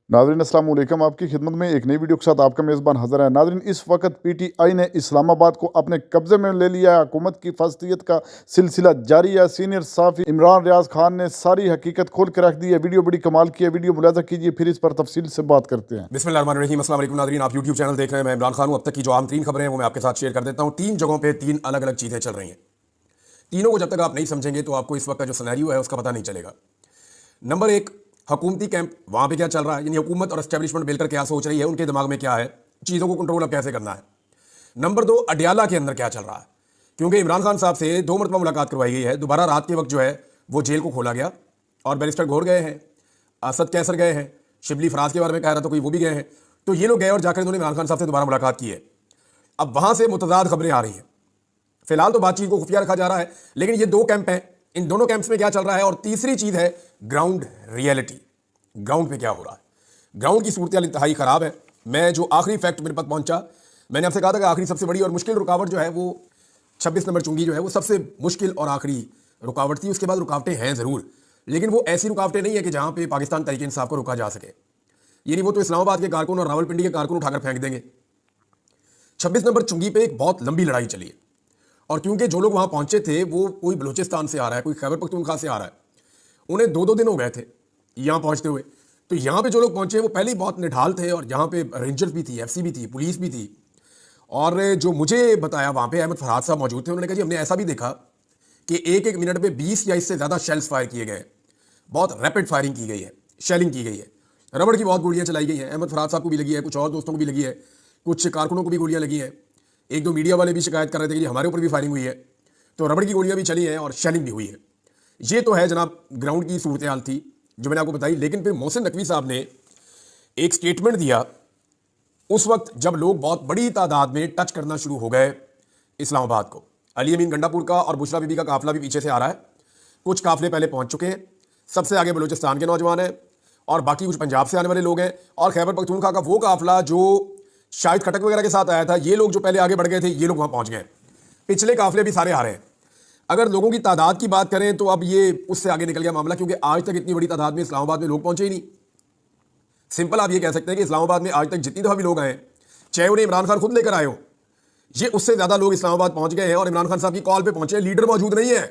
नाज़रीन अस्सलाम वालेकुम। आपकी खिदमत में एक नई वीडियो के साथ आपका मेज़बान हाज़िर है। नाज़रीन, इस वक्त पीटीआई ने इस्लामाबाद को अपने कब्ज़े में ले लिया है। हुकूमत की फस्तियत का सिलसिला जारी है। सीनियर सहाफ़ी इमरान रियाज खान ने सारी हकीकत खोल कर रख दी है। वीडियो बड़ी कमाल की है। वीडियो मुलाज़ा कीजिए, फिर इस पर तफसील से बात करते हैं। बिस्मिल्लाहिर्रहमानिर्रहीम। अस्सलाम वालेकुम नाज़रीन, आप यूट्यूब चैनल देख रहे हैं। मैं इमरान खान हूं। अब तक की जो आम तीन खबरें हैं वो मैं आपके साथ शेयर कर देता हूं। तीन जगहों पे तीन अलग अलग चीज़ें चल रही हैं। तीनों को जब तक आप नहीं समझेंगे तो आपको इस वक्त का जो सिनेरियो है उसका पता नहीं चलेगा। नंबर एक, हुकूमती कैंप, वहां पे क्या चल रहा है, यानी हुकूमत और एस्टेब्लिशमेंट मिलकर क्या सोच रही है, उनके दिमाग में क्या है, चीज़ों को कंट्रोल अब कैसे करना है। नंबर दो, अडियाला के अंदर क्या चल रहा है, क्योंकि इमरान खान साहब से 2 मरतबा मुलाकात करवाई गई है। दोबारा रात के वक्त जो है वो जेल को खोला गया और बैरिस्टर घोर गए हैं, असद कैसर गए हैं, शिबली फराज के बारे में कह रहा था कोई, वो भी गए हैं। तो ये लोग गए और जाकर इन्होंने इमरान खान साहब से दोबारा मुलाकात की है। अब वहां से मुतजाद खबरें आ रही हैं। फिलहाल तो बातचीत को खुफिया रखा जा रहा है, लेकिन ये दो कैंप हैं, इन दोनों कैंप्स में क्या चल रहा है। और तीसरी चीज है ग्राउंड रियलिटी, ग्राउंड पे क्या हो रहा है। ग्राउंड की सूरत इंतहाई खराब है। मैं जो आखिरी फैक्ट मेरे पास पहुंचा, मैंने आपसे कहा था कि आखिरी सबसे बड़ी और मुश्किल रुकावट जो है वो 26 नंबर चुंगी जो है वो सबसे मुश्किल और आखिरी रुकावट थी। उसके बाद रुकावटें हैं ज़रूर, लेकिन वो ऐसी रुकावटें नहीं है कि जहां पे पाकिस्तान तहरीक इंसाफ को रोका जा सके। ये नहीं, वो तो इस्लामाबाद के कारकुन और रावलपिंडी के कारकुन उठाकर फेंक देंगे। 26 नंबर चुंगी पे एक बहुत लंबी लड़ाई चली है, और क्योंकि जो लोग वहां पहुंचे थे वो कोई बलूचिस्तान से आ रहा है, कोई खैबर पख्तूनख्वा से आ रहा है, उन्हें 2-2 दिन हो गए थे यहां पहुंचते हुए। तो यहां पे जो लोग पहुंचे वो पहले ही बहुत निढाल थे, और यहां पे रेंजर्स भी थी, एफसी भी थी, पुलिस भी थी। और जो मुझे बताया वहां पे अहमद फरहाद साहब मौजूद थे, उन्होंने कहा जी हमने ऐसा भी देखा कि एक एक मिनट में 20 या इससे ज़्यादा शेल्स फायर किए गए। बहुत रैपिड फायरिंग की गई है, शेलिंग की गई है, रबड़ की बहुत गोलियां चलाई गई हैं। अहमद फरहाद साहब को भी लगी है, कुछ और दोस्तों को भी लगी है, कुछ कारकुनों को भी गोलियां लगी हैं। एक दो मीडिया वाले भी शिकायत कर रहे थे कि हमारे ऊपर भी फायरिंग हुई है। तो रबड़ की गोलियां भी चली हैं और शेलिंग भी हुई है। ये तो है जनाब ग्राउंड की सूरत हाल थी जो मैंने आपको बताई। लेकिन फिर मोहसिन नकवी साहब ने एक स्टेटमेंट दिया उस वक्त जब लोग बहुत बड़ी तादाद में टच करना शुरू हो गए इस्लामाबाद को। अली अमीन गंडापुर का और बुशरा बीबी का काफिला भी पीछे से आ रहा है। कुछ काफिले पहले पहुंच चुके हैं, सबसे आगे बलूचिस्तान के नौजवान हैं, और बाकी कुछ पंजाब से आने वाले लोग हैं। और खैबर पख्तूनख्वा का वो काफिला जो शाहिद खटक वगैरह के साथ आया था, ये लोग जो पहले आगे बढ़ गए थे, ये लोग वहां पहुंच गए। पिछले काफिले भी सारे आ रहे हैं। अगर लोगों की तादाद की बात करें तो अब ये उससे आगे निकल गया मामला, क्योंकि आज तक इतनी बड़ी तादाद में इस्लामाबाद में लोग पहुंचे ही नहीं। सिंपल आप ये कह सकते हैं कि इस्लामाबाद में आज तक जितनी दफा भी लोग आए, चाहे उन्हें इमरान खान खुद लेकर आए हो, ये उससे ज्यादा लोग इस्लामाबाद पहुंच गए हैं। और इमरान खान साहब की कॉल पे पहुंचे, लीडर मौजूद नहीं है,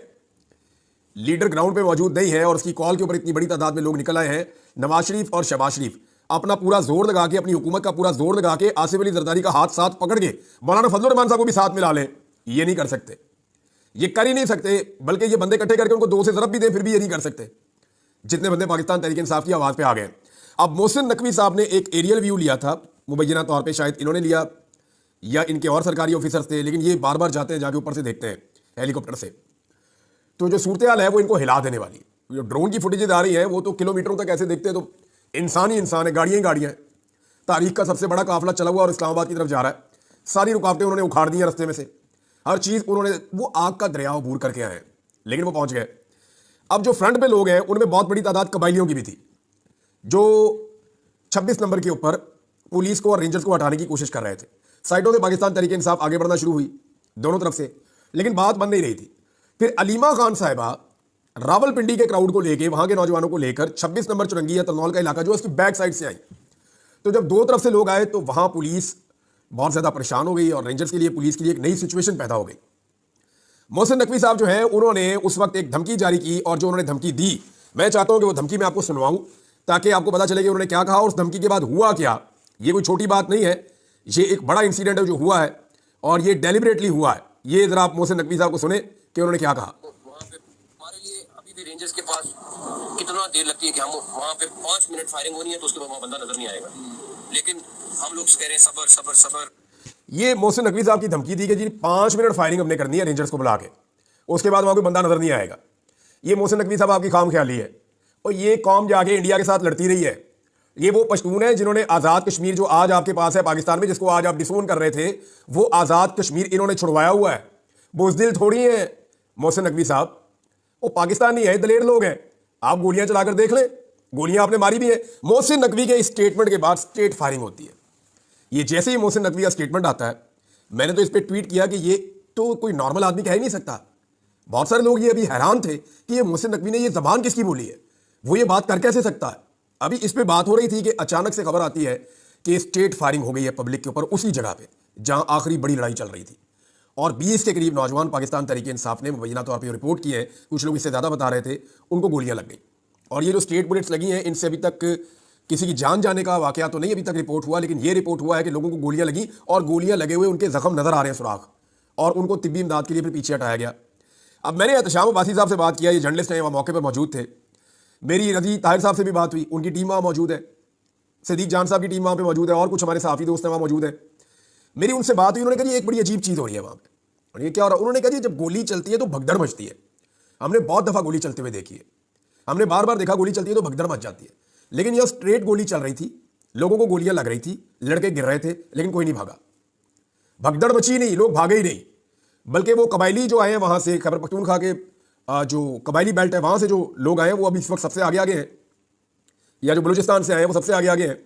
लीडर ग्राउंड पे मौजूद नहीं है, और उसकी कॉल के ऊपर इतनी बड़ी तादाद में लोग निकल आए हैं। नवाज शरीफ और शहबाज शरीफ अपना पूरा जोर लगा के, अपनी हुकूमत का पूरा जोर लगा के आसिफ अली जरदारी का हाथ साथ पकड़ के मौलाना फजलुर रहमान साहब को भी साथ मिला लें, ये नहीं कर सकते, ये कर ही नहीं सकते। बल्कि ये बंदे इकट्ठे करके उनको 2 से ज़रब भी दें फिर भी ये नहीं कर सकते, जितने बंदे पाकिस्तान तहरीक इंसाफ की आवाज़ पे आ गए। अब मोहसिन नकवी साहब ने एक एरियल व्यू लिया था, मुबैना तौर पर शायद इन्होंने लिया या इनके और सरकारी ऑफिसर्स थे, लेकिन ये बार बार जाते हैं, जाके ऊपर से देखते हैं हेलीकॉप्टर से। तो जो सूरत हाल है वो इनको हिला देने वाली। जो ड्रोन की फुटेजेज आ रही है वो तो किलोमीटरों तक ऐसे देखते हैं, तो इंसान ही इंसान है, गाड़ियाँ ही गाड़ियाँ हैं। तारीख का सबसे बड़ा काफिला चला हुआ और इस्लामाबाद की तरफ जा रहा है। सारी रुकावटें उन्होंने उखाड़ दी हैं रास्ते में से, हर चीज़ उन्होंने, वो आग का दरिया अबूर करके आए हैं, लेकिन वो पहुंच गए। अब जो फ्रंट पे लोग हैं उनमें बहुत बड़ी तादाद कबाइलियों की भी थी, जो 26 नंबर के ऊपर पुलिस को और रेंजर्स को हटाने की कोशिश कर रहे थे। साइडों से पाकिस्तान तहरीक इंसाफ आगे बढ़ना शुरू हुई दोनों तरफ से, लेकिन बात बन नहीं रही थी। फिर अलीमा खान साहिबा रावलपिंडी के क्राउड को लेकर, वहां के नौजवानों को लेकर 26 नंबर चुरंगी या तरनौल का इलाका जो उसकी बैक साइड से आई। तो जब दो तरफ से लोग आए तो वहां पुलिस बहुत ज्यादा परेशान हो गई, और रेंजर्स के लिए, पुलिस के लिए एक नई सिचुएशन पैदा हो गई। मोहसिन नकवी साहब जो है उन्होंने उस वक्त एक धमकी जारी की, और जो उन्होंने धमकी दी, मैं चाहता हूं कि वो धमकी मैं आपको सुनवाऊं ताकि आपको पता चले कि उन्होंने क्या कहा और उस धमकी के बाद हुआ क्या। ये कोई छोटी बात नहीं है, ये एक बड़ा इंसिडेंट है जो हुआ है, और ये डेलिबरेटली हुआ है। ये जरा आप मोहसिन नकवी साहब को सुने कि उन्होंने क्या कहा। हमारे लिए अभी भी रेंजर्स के पास कितना देर लगती है कि हम वहाँ पे 5 मिनट फायरिंग होनी है तो उसके बाद वहाँ बंदा नजर नहीं आएगा, लेकिन हम लोग कह रहे हैं सबर सबर सबर। ये मोहसिन नकवी साहब की धमकी दी कि जी 5 मिनट फायरिंग हमने करनी है रेंजर्स को बुला के, उसके बाद वहां कोई बंदा नजर नहीं आएगा। ये मोहसिन नकवी साहब आपकी खाम ख्याली है, और ये कौम जाके इंडिया के साथ लड़ती रही है। ये वो पश्तून है जिन्होंने आज़ाद कश्मीर जो आज आपके पास है पाकिस्तान में, जिसको आज आप डिसोन कर रहे थे, वो आज़ाद कश्मीर इन्होंने छुड़वाया हुआ है। बुज़दिल थोड़ी है मोहसिन नकवी साहब, वो पाकिस्तानी है, दलेर लोग हैं। आप गोलियां चलाकर देख लें, गोलियां आपने मारी भी है। मोहसिन नकवी के इस स्टेटमेंट के बाद स्टेट फायरिंग होती है। ये जैसे ही मोहसिन नकवी का स्टेटमेंट आता है, मैंने तो इस पर ट्वीट किया कि ये तो कोई नॉर्मल आदमी कह ही नहीं सकता। बहुत सारे लोग ये अभी हैरान थे कि ये मोहसिन नकवी ने ये जबान किसकी बोली है, वो ये बात कर कैसे सकता है। अभी इस पे बात हो रही थी कि अचानक से खबर आती है कि स्टेट फायरिंग हो गई है पब्लिक के ऊपर उसी जगह पे जहां आखिरी बड़ी लड़ाई चल रही थी, और 20 के करीब नौजवान पाकिस्तान तहरीक इंसाफ ने मुबैना तौर पर रिपोर्ट की है, कुछ लोग इससे ज़्यादा बता रहे थे, उनको गोलियां लग गई। और ये जो स्टेट बुलेट्स लगी हैं इनसे अभी तक किसी की जान जाने का वाकया तो नहीं अभी तक रिपोर्ट हुआ, लेकिन ये रिपोर्ट हुआ है कि लोगों को गोलियां लगी और गोलियां लगे हुए उनके जख्म नजर आ रहे हैं सुराख, और उनको तिब्बी इमदाद के लिए फिर पीछे हटाया गया। अब मैंने एहतशाम अब्बासी साहब से बात किया, ये जर्नलिस्ट हैं, वहाँ मौके पर मौजूद थे। मेरी रजी ताहिर साहब से भी बात हुई, उनकी टीम वहाँ मौजूद है, सदीक जान साहब की टीम वहाँ पे मौजूद है, और कुछ हमारे साथी दोस्त हैं वहाँ मौजूद है। मेरी उनसे बात हुई, उन्होंने कहा जी एक बड़ी अजीब चीज़ हो रही है वहाँ पे। और ये क्या हो रहा है? उन्होंने कहा जी जब गोली चलती है तो भगदड़ मचती है। हमने बहुत दफ़ा गोली चलते हुए देखी है, हमने बार बार देखा गोली चलती है तो भगदड़ मच जाती है, लेकिन यह स्ट्रेट गोली चल रही थी, लोगों को गोलियां लग रही थी, लड़के गिर रहे थे, लेकिन कोई नहीं भागा, भगदड़ मची नहीं, लोग भागे ही नहीं। बल्कि वो कबायली जो आए हैं वहां से, खैबर पख्तूनख्वा के जो कबायली बेल्ट है वहां से जो लोग आए हैं वो अभी इस वक्त सबसे आगे आगे हैं, या जो बलूचिस्तान से आए हैं वो सबसे आगे आगे हैं।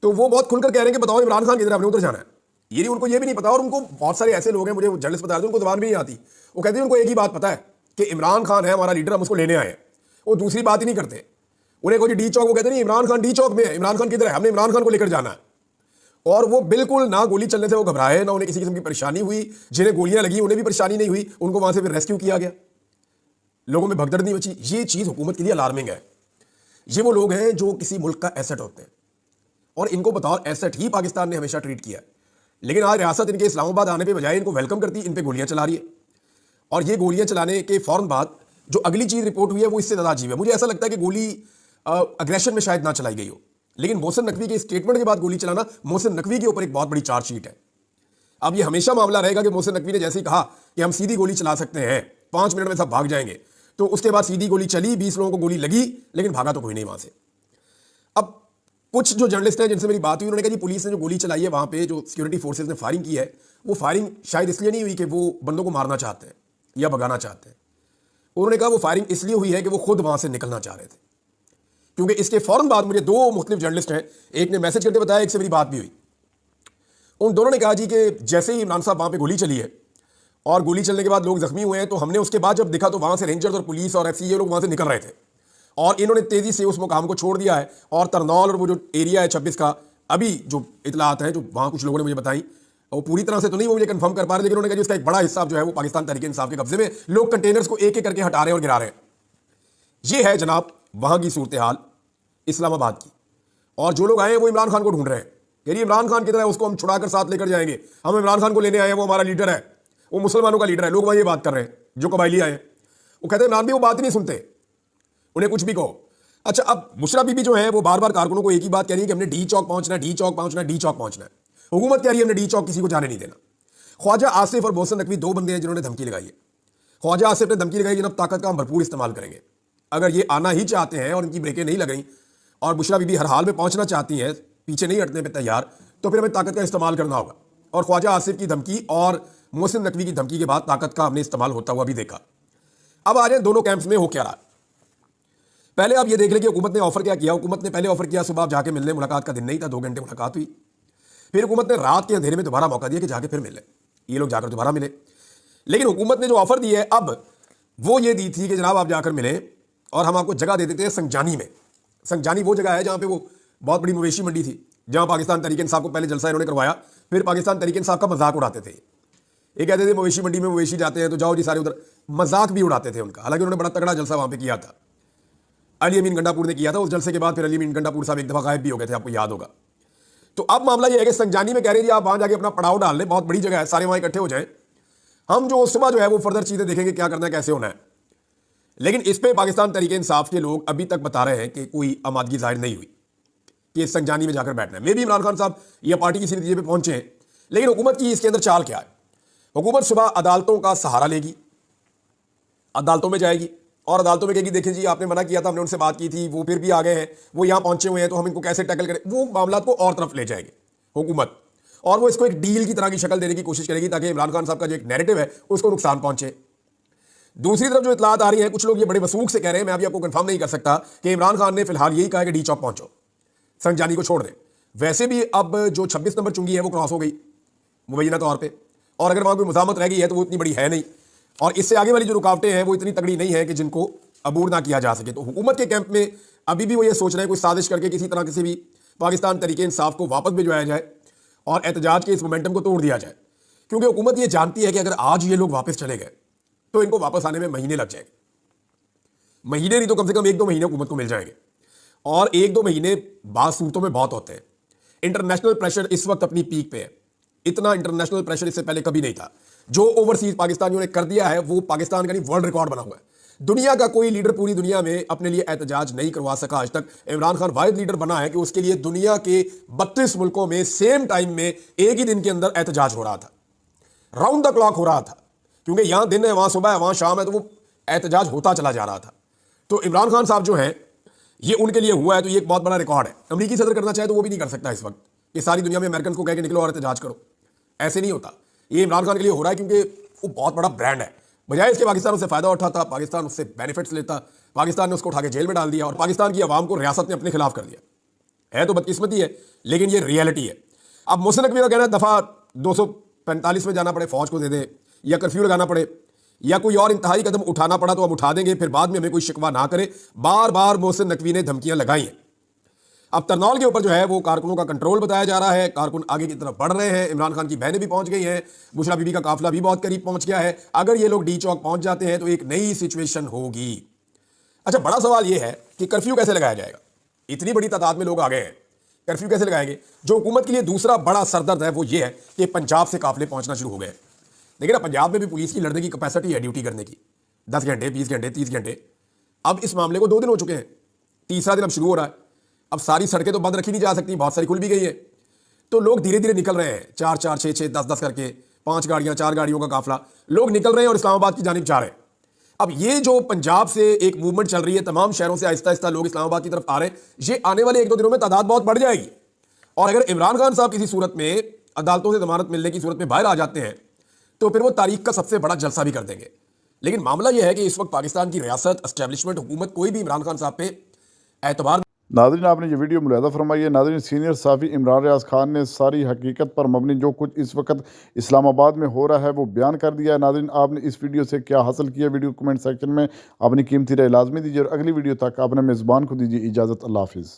तो वो बहुत खुलकर कह रहे हैं कि बताओ इमरान खान किधर, अपने उधर जाना है। ये नहीं, उनको ये भी नहीं पता। और उनको बहुत सारे ऐसे लोग हैं, मुझे जर्नलिस्ट बता रहे थे, उनको जबान भी नहीं आती, वो कहते हैं उनको एक ही बात पता है कि इमरान खान है हमारा लीडर, हम उसको लेने आए हैं। वो दूसरी बात ही नहीं करते। उन्हें कोई डी चौक, वो कहते नहीं इमरान खान डी चौक में है, इमरान खान किधर है, हमने इमरान खान को लेकर जाना है। और वो बिल्कुल ना गोली चलने से वो घबराए, ना उन्हें किसी किस्म की परेशानी हुई। जिन्हें गोलियां लगी उन्हें भी परेशानी नहीं हुई, उनको वहां से फिर रेस्क्यू किया गया, लोगों में भगदड़ नहीं मची। ये चीज हुकूमत के लिए अलार्मिंग है। ये वो लोग हैं जो किसी मुल्क का एसेट होते हैं, और इनको बतौर एसेट ही पाकिस्तान ने हमेशा ट्रीट किया है। लेकिन आज रियासत इनके इस्लामाबाद आने पे बजाय इनको वेलकम करती, इन पे गोलियां चला रही है। और ये गोलियां चलाने के फौरन बाद जो अगली चीज रिपोर्ट हुई है वो इससे ज्यादा अजीब है। मुझे ऐसा लगता है कि गोली अग्रेशन में शायद ना चलाई गई हो, लेकिन मोहसिन नकवी के स्टेटमेंट के बाद गोली चलाना मोहसिन नकवी के ऊपर एक बहुत बड़ी चार्जशीट है। अब ये हमेशा मामला रहेगा कि मोहसिन नकवी ने जैसे ही कहा कि हम सीधी गोली चला सकते हैं, 5 मिनट में सब भाग जाएंगे, तो उसके बाद सीधी गोली चली, 20 लोगों को गोली लगी, लेकिन भागा तो कोई नहीं वहां से। अब कुछ जो जर्नलिस्ट हैं जिनसे मेरी बात हुई, उन्होंने कहा जी पुलिस ने जो गोली चलाई है वहां पे, जो सिक्योरिटी फोर्सेज ने फायरिंग की है, वो फायरिंग शायद इसलिए नहीं हुई कि वो बंदों को मारना चाहते हैं या भगाना चाहते हैं। उन्होंने कहा वो फायरिंग इसलिए हुई है कि वो खुद वहां से निकलना चाह रहे थे। क्योंकि इसके फौरन बाद मुझे 2 मुख्तलिफ जर्नलिस्ट हैं, एक ने मैसेज करके बताया, एक से मेरी बात भी हुई। उन दोनों ने कहा जी कि जैसे ही इमरान साहब वहां पे गोली चली है और गोली चलने के बाद लोग जख्मी हुए हैं, तो हमने उसके बाद जब देखा तो वहां से रेंजर्स और पुलिस और एफसी ये लोग वहां से निकल रहे थे, और इन्होंने तेजी से उस मुकाम को छोड़ दिया है। और तरनौल और वो जो एरिया है 26 का, अभी जो इतलात हैं जो वहां कुछ लोगों ने मुझे बताई, वो पूरी तरह से तो नहीं वो मुझे कंफर्म कर पा रहे, लेकिन उन्होंने कहा जी उसका एक बड़ा हिस्सा जो है वो पाकिस्तान तहरीक इंसाफ के कब्जे में, लोग कंटेनर्स को एक एक करके हटा रहे हैं और गिरा रहे हैं। ये है जनाब वहां की सूरत हाल इस्लामाबाद की। और जो लोग आए हैं वो इमरान खान को ढूंढ रहे हैं, यानी इमरान खान किधर है, उसको हम छुड़ाकर साथ लेकर जाएंगे, हम इमरान खान को लेने आए हैं, वो हमारा लीडर है, वो मुसलमानों का लीडर है। लोग वहां ये बात कर रहे हैं जो कबायली आए हैं, वो कहते हैं इमरान भी वो बात ही नहीं सुनते, उन्हें कुछ भी कहो। अच्छा, अब मुशर्रफ बीबी जो है वो बार बार कारकुनों को एक ही बात कह रही है कि हमने डी चौक पहुंचना है, डी चौक पहुंचना है, डी चौक पहुंचना है। हुकूमत कह रही है हमने डी चौक किसी को जाने नहीं देना। ख्वाजा आसिफ और मोहसिन नकवी 2 बंदे हैं जिन्होंने धमकी लगाई है। ख्वाजा आसिफ ने धमकी लगाई जनाब ताकत का हम भरपूर इस्तेमाल करेंगे, अगर ये आना ही चाहते हैं और इनकी ब्रेकें नहीं लग रही और मुशर्रफ बीबी हर हाल में पहुंचना चाहती हैं, पीछे नहीं हटने पर तैयार, तो फिर हमें ताकत का इस्तेमाल करना होगा। और ख्वाजा आसिफ की धमकी और मोहसिन नकवी की धमकी के बाद ताकत का हमने इस्तेमाल होता हुआ भी देखा। अब आ जाए दोनों कैंप्स में हो क्या रहा। पहले आप ये देख लें कि हुकूमत ने ऑफर क्या किया। हुकूमत ने पहले ऑफर किया सुबह आप जाके मिलने, मुलाकात का दिन नहीं था, 2 घंटे मुलाकात हुई। फिर हुकूमत ने रात के अंधेरे में दोबारा मौका दिया कि जाके फिर मिले, ये लोग जाकर दोबारा मिले। लेकिन हुकूमत ने जो ऑफर दी है अब वो ये दी थी कि जनाब आप जाकर मिले और हम आपको जगह दे देते हैं संजानी में। संजानी वो जगह है जहां पे वो बहुत बड़ी मवेशी मंडी थी, जहां पाकिस्तान तहरीक इंसाफ को पहले जलसा इन्होंने करवाया, फिर पाकिस्तान तहरीक इंसाफ का मजाक उड़ाते थे। ये कहते थे मवेशी मंडी में मवेशी जाते हैं तो जाओ जी सारे उधर, मजाक भी उड़ाते थे उनका। हालांकि उन्होंने बड़ा तगड़ा जलसा वहां पे किया था, अली अमीन गंडापुर ने किया था। उस जलसे के बाद फिर अली अमीन गंडापुर साहब एक दफा गायब भी हो गए थे, आपको याद होगा। तो अब मामला यह है कि संजानी में कह रहे हैं आप वहां जाके अपना पड़ाव डाल लें, बहुत बड़ी जगह है, सारे वहां इकट्ठे हो जाएं, हम जो सुबह जो है वो फर्दर चीजें देखेंगे क्या करना है, कैसे होना है। लेकिन इस पे पाकिस्तान तहरीक इंसाफ के लोग अभी तक बता रहे हैं कि कोई आमादगी जाहिर नहीं हुई कि इस संजानी में जाकर बैठना है। मे भी इमरान खान साहब या पार्टी किसी नतीजे पे पहुंचे हैं, लेकिन हुकूमत की इसके अंदर चाल क्या है। हुकूमत सुबह अदालतों का सहारा लेगी, अदालतों में जाएगी और अदालतों में कहेगी देखिए जी आपने मना किया था, हमने उनसे बात की थी, वो फिर भी आ गए हैं, वो यहां पहुंचे हुए हैं, तो हम इनको कैसे टैकल करें। वो मामला को और तरफ ले जाएगी हुकूमत, और वो इसको एक डील की तरह की शक्ल देने की कोशिश करेगी ताकि इमरान खान साहब का जो एक नैरेटिव है उसको नुकसान पहुंचे। दूसरी तरफ जो इतलात आ रही है, कुछ लोग ये बड़े वसूख से कह रहे हैं, मैं अभी आपको कंफर्म नहीं कर सकता, कि इमरान खान ने फिलहाल यही कहा कि डी चौक पहुंचो, संजानी को छोड़ दें। वैसे भी अब जो 26 नंबर चुंगी है वो क्रॉस हो गई मुबैना तौर पर, और अगर वहां कोई मज़ामत रह गई है तो वो इतनी बड़ी है नहीं, और इससे आगे वाली जो रुकावटें हैं वो इतनी तगड़ी नहीं है कि जिनको अबूर ना किया जा सके। तो हुकूमत के कैंप में अभी भी वो ये सोच रहे हैं कोई साजिश करके किसी तरह से भी पाकिस्तान तरीके इंसाफ को वापस भिजवाया जाए और एहतजाज के इस मोमेंटम को तोड़ दिया जाए, क्योंकि हुकूमत ये जानती है कि अगर आज ये लोग वापस चले गए तो इनको वापस आने में महीने लग जाएंगे। महीने नहीं तो कम से कम 1-2 महीने हुकूमत को मिल जाएंगे, और 1-2 महीने बाद सूरतों में बहुत होते हैं। इंटरनेशनल प्रेशर इस वक्त अपनी पीक पे है। इतना इंटरनेशनल प्रेशर इससे पहले कभी नहीं था। जो ओवरसीज पाकिस्तानियों ने कर दिया है वो पाकिस्तान का नहीं, वर्ल्ड रिकॉर्ड बना हुआ है। दुनिया का कोई लीडर पूरी दुनिया में अपने लिए एहतजाज नहीं करवा सका आज तक। इमरान खान वाहिद लीडर बना है कि उसके लिए दुनिया के 32 मुल्कों में सेम टाइम में एक ही दिन के अंदर एहतजाज हो रहा था, राउंड द क्लॉक हो रहा था, क्योंकि यहां दिन है, वहां सुबह है, वहां शाम है, तो वो एहतजाज होता चला जा रहा था। तो इमरान खान साहब जो हैं, ये उनके लिए हुआ है, तो ये एक बहुत बड़ा रिकॉर्ड है। अमेरिकी सदर करना चाहे तो वो भी नहीं कर सकता इस वक्त, ये सारी दुनिया में अमेरिकन को कह के निकलो और एहतजाज करो, ऐसे नहीं होता। ये इमरान खान के लिए हो रहा है क्योंकि वो बहुत बड़ा ब्रांड है। बजाय इसके पाकिस्तान उससे फायदा उठाता, पाकिस्तान उससे बेनिफिट्स लेता, पाकिस्तान ने उसको उठा के जेल में डाल दिया और पाकिस्तान की आवाम को रियासत ने अपने खिलाफ कर दिया। है तो बदकिस्मती है, लेकिन ये रियलिटी है। अब मोहसिन नकवी का कहना है दफा 245 में जाना पड़े, फौज को दे दे, या कर्फ्यू लगाना पड़े, या कोई और इंतहाई कदम उठाना पड़ा तो हम उठा देंगे, फिर बाद में हमें कोई शिकवा ना करे। बार बार मोहसिन नकवी ने धमकियां लगाई हैं। अब तरनौल के ऊपर जो है वो कारकुनों का कंट्रोल बताया जा रहा है, कारकुन आगे की तरफ बढ़ रहे हैं। इमरान खान की बहनें भी पहुंच गई हैं, बुशरा बीबी का काफिला भी बहुत करीब पहुंच गया है। अगर ये लोग डी चौक पहुंच जाते हैं तो एक नई सिचुएशन होगी। अच्छा, बड़ा सवाल ये है कि कर्फ्यू कैसे लगाया जाएगा? इतनी बड़ी तादाद में लोग आ गए हैं, कर्फ्यू कैसे लगाएंगे? जो हुकूमत के लिए दूसरा बड़ा सरदर्द है वो ये है कि पंजाब से काफिले पहुंचना शुरू हो गए। देखिए ना, पंजाब में भी पुलिस की लड़ने की कैपेसिटी है ड्यूटी करने की, 10 घंटे, 20 घंटे, 30 घंटे। अब इस मामले को 2 दिन हो चुके हैं, तीसरा दिन अब शुरू हो रहा है। अब सारी सड़कें तो बंद रखी नहीं जा सकती, बहुत सारी खुल भी गई है, तो लोग धीरे धीरे निकल रहे हैं, 4-4, 6-6, 10-10 करके, 5 गाड़ियां, 4 गाड़ियों का काफिला, लोग निकल रहे हैं और इस्लामाबाद की जानिब जा रहे हैं। अब ये जो पंजाब से एक मूवमेंट चल रही है, तमाम शहरों से आहिस्ता आहिस्ता लोग इस्लामाबाद की तरफ आ रहे हैं, ये आने वाले 1-2 दिनों में तादाद बहुत बढ़ जाएगी। और अगर इमरान खान साहब किसी सूरत में अदालतों से जमानत मिलने की सूरत में बाहर आ जाते हैं तो फिर वो तारीख का सबसे बड़ा जलसा भी कर देंगे। लेकिन मामला यह है कि इस वक्त पाकिस्तान की रियासत, एस्टेब्लिशमेंट, हुकूमत कोई भी इमरान खान साहब पे एतबार। नाज़रीन, आपने ये वीडियो मुलाहिज़ा फरमाई है। नाज़रीन, सीनियर सहाफ़ी इमरान रियाज खान ने सारी हकीकत पर मबनी जो कुछ इस वक्त इस्लामाबाद में हो रहा है वो बयान कर दिया है। नाज़रीन, आपने इस वीडियो से क्या हासिल किया? वीडियो कमेंट सेक्शन में अपनी कीमती राय लाजमी दीजिए और अगली वीडियो तक अपने मेज़बान को दीजिए इजाज़त। अल्लाह हाफ़िज़।